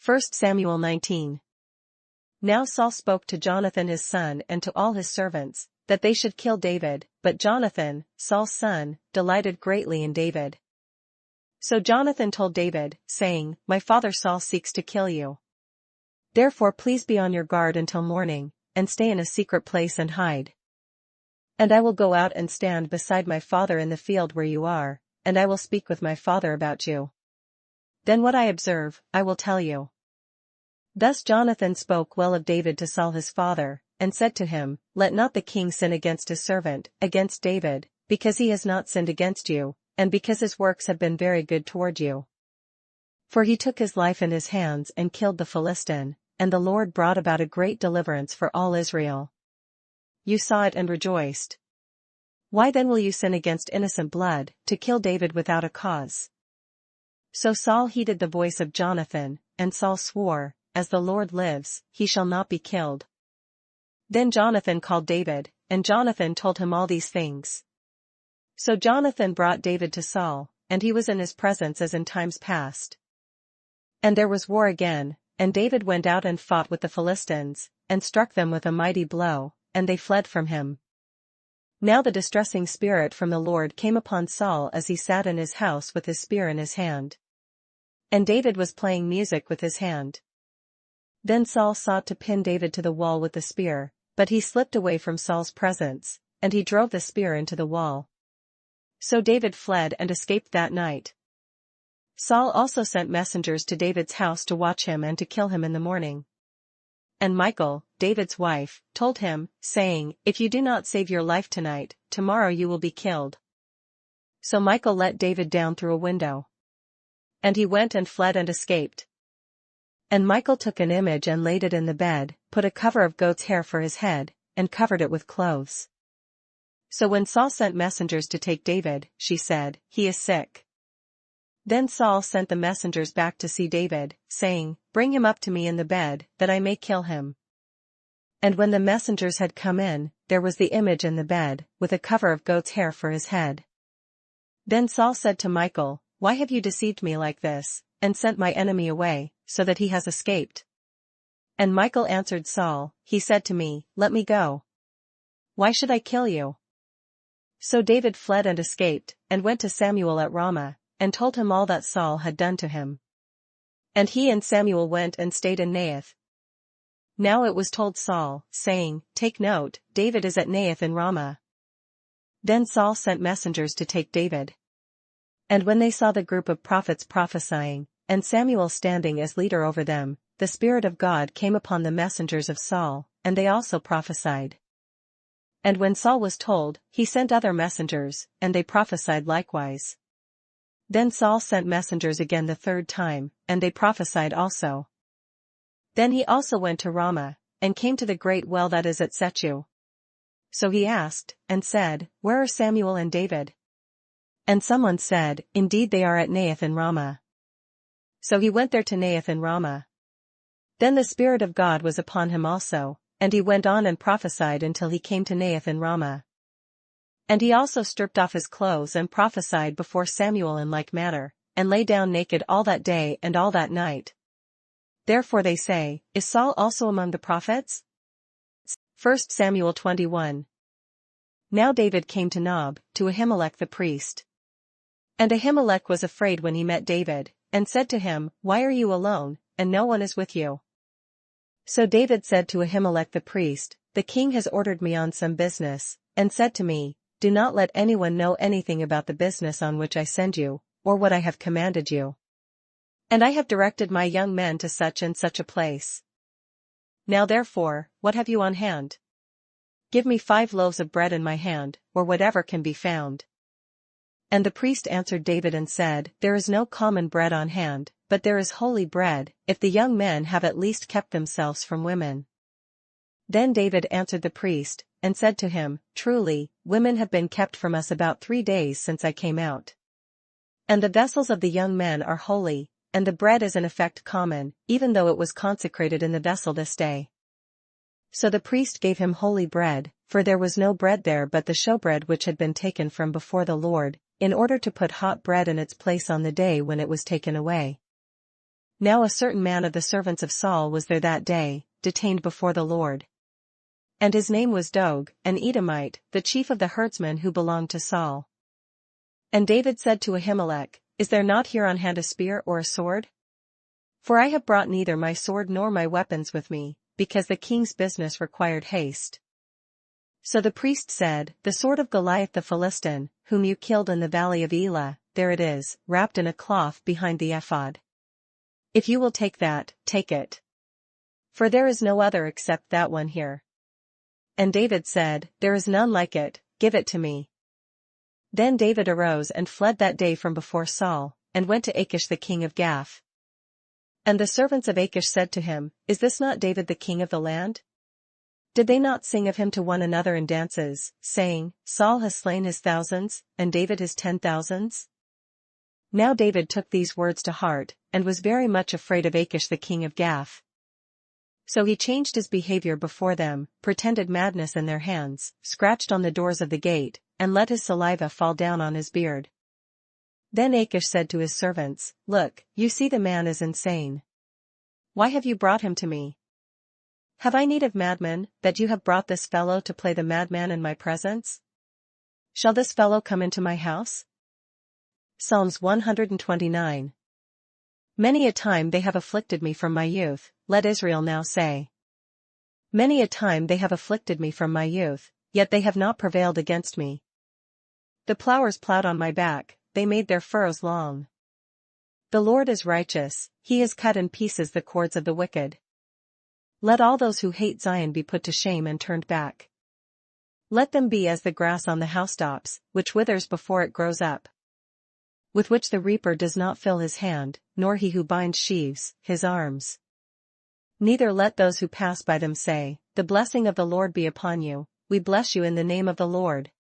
1 Samuel 19. Now Saul spoke to Jonathan his son and to all his servants, that they should kill David, but Jonathan, Saul's son, delighted greatly in David. So Jonathan told David, saying, My father Saul seeks to kill you. Therefore please be on your guard until morning, and stay in a secret place and hide. And I will go out and stand beside my father in the field where you are, and I will speak with my father about you. Then what I observe, I will tell you. Thus Jonathan spoke well of David to Saul his father, and said to him, Let not the king sin against his servant, against David, because he has not sinned against you, and because his works have been very good toward you. For he took his life in his hands and killed the Philistine, and the Lord brought about a great deliverance for all Israel. You saw it and rejoiced. Why then will you sin against innocent blood, to kill David without a cause? So Saul heeded the voice of Jonathan, and Saul swore, As the Lord lives, he shall not be killed. Then Jonathan called David, and Jonathan told him all these things. So Jonathan brought David to Saul, and he was in his presence as in times past. And there was war again, and David went out and fought with the Philistines, and struck them with a mighty blow, and they fled from him. Now the distressing spirit from the Lord came upon Saul as he sat in his house with his spear in his hand. And David was playing music with his hand. Then Saul sought to pin David to the wall with the spear, but he slipped away from Saul's presence, and he drove the spear into the wall. So David fled and escaped that night. Saul also sent messengers to David's house to watch him and to kill him in the morning. And Michal, David's wife, told him, saying, If you do not save your life tonight, tomorrow you will be killed. So Michal let David down through a window. And he went and fled and escaped. And Michal took an image and laid it in the bed, put a cover of goat's hair for his head, and covered it with clothes. So when Saul sent messengers to take David, she said, He is sick. Then Saul sent the messengers back to see David, saying, Bring him up to me in the bed, that I may kill him. And when the messengers had come in, there was the image in the bed, with a cover of goat's hair for his head. Then Saul said to Michal, Why have you deceived me like this, and sent my enemy away, so that he has escaped? And Michal answered Saul, He said to me, Let me go. Why should I kill you? So David fled and escaped, and went to Samuel at Ramah, and told him all that Saul had done to him. And he and Samuel went and stayed in Naioth. Now it was told Saul, saying, Take note, David is at Naioth in Ramah. Then Saul sent messengers to take David. And when they saw the group of prophets prophesying, and Samuel standing as leader over them, the Spirit of God came upon the messengers of Saul, and they also prophesied. And when Saul was told, he sent other messengers, and they prophesied likewise. Then Saul sent messengers again the third time, and they prophesied also. Then he also went to Ramah, and came to the great well that is at Sechu. So he asked, and said, Where are Samuel and David? And someone said, Indeed they are at Naioth in Ramah. So he went there to Naioth in Ramah. Then the Spirit of God was upon him also, and he went on and prophesied until he came to Naioth in Ramah. And he also stripped off his clothes and prophesied before Samuel in like manner, and lay down naked all that day and all that night. Therefore they say, Is Saul also among the prophets? 1 Samuel 21. Now David came to Nob, to Ahimelech the priest. And Ahimelech was afraid when he met David, and said to him, Why are you alone, and no one is with you? So David said to Ahimelech the priest, The king has ordered me on some business, and said to me, Do not let anyone know anything about the business on which I send you, or what I have commanded you. And I have directed my young men to such and such a place. Now therefore, what have you on hand? Give me 5 loaves of bread in my hand, or whatever can be found. And the priest answered David and said, There is no common bread on hand, but there is holy bread, if the young men have at least kept themselves from women. Then David answered the priest, and said to him, Truly, women have been kept from us about 3 days since I came out. And the vessels of the young men are holy, and the bread is in effect common, even though it was consecrated in the vessel this day. So the priest gave him holy bread, for there was no bread there but the showbread which had been taken from before the Lord, in order to put hot bread in its place on the day when it was taken away. Now a certain man of the servants of Saul was there that day, detained before the Lord. And his name was Dog, an Edomite, the chief of the herdsmen who belonged to Saul. And David said to Ahimelech, Is there not here on hand a spear or a sword? For I have brought neither my sword nor my weapons with me, because the king's business required haste. So the priest said, The sword of Goliath the Philistine, whom you killed in the valley of Elah, there it is, wrapped in a cloth behind the ephod. If you will take that, take it. For there is no other except that one here. And David said, There is none like it, give it to me. Then David arose and fled that day from before Saul, and went to Achish the king of Gath. And the servants of Achish said to him, Is this not David the king of the land? Did they not sing of him to one another in dances, saying, Saul has slain his thousands, and David his 10,000s? Now David took these words to heart, and was very much afraid of Achish the king of Gath. So he changed his behavior before them, pretended madness in their hands, scratched on the doors of the gate, and let his saliva fall down on his beard. Then Achish said to his servants, Look, you see the man is insane. Why have you brought him to me? Have I need of madmen, that you have brought this fellow to play the madman in my presence? Shall this fellow come into my house? Psalms 129. Many a time they have afflicted me from my youth, let Israel now say. Many a time they have afflicted me from my youth, yet they have not prevailed against me. The plowers plowed on my back, they made their furrows long. The Lord is righteous, he has cut in pieces the cords of the wicked. Let all those who hate Zion be put to shame and turned back. Let them be as the grass on the housetops, which withers before it grows up, with which the reaper does not fill his hand, nor he who binds sheaves, his arms. Neither let those who pass by them say, The blessing of the Lord be upon you, we bless you in the name of the Lord.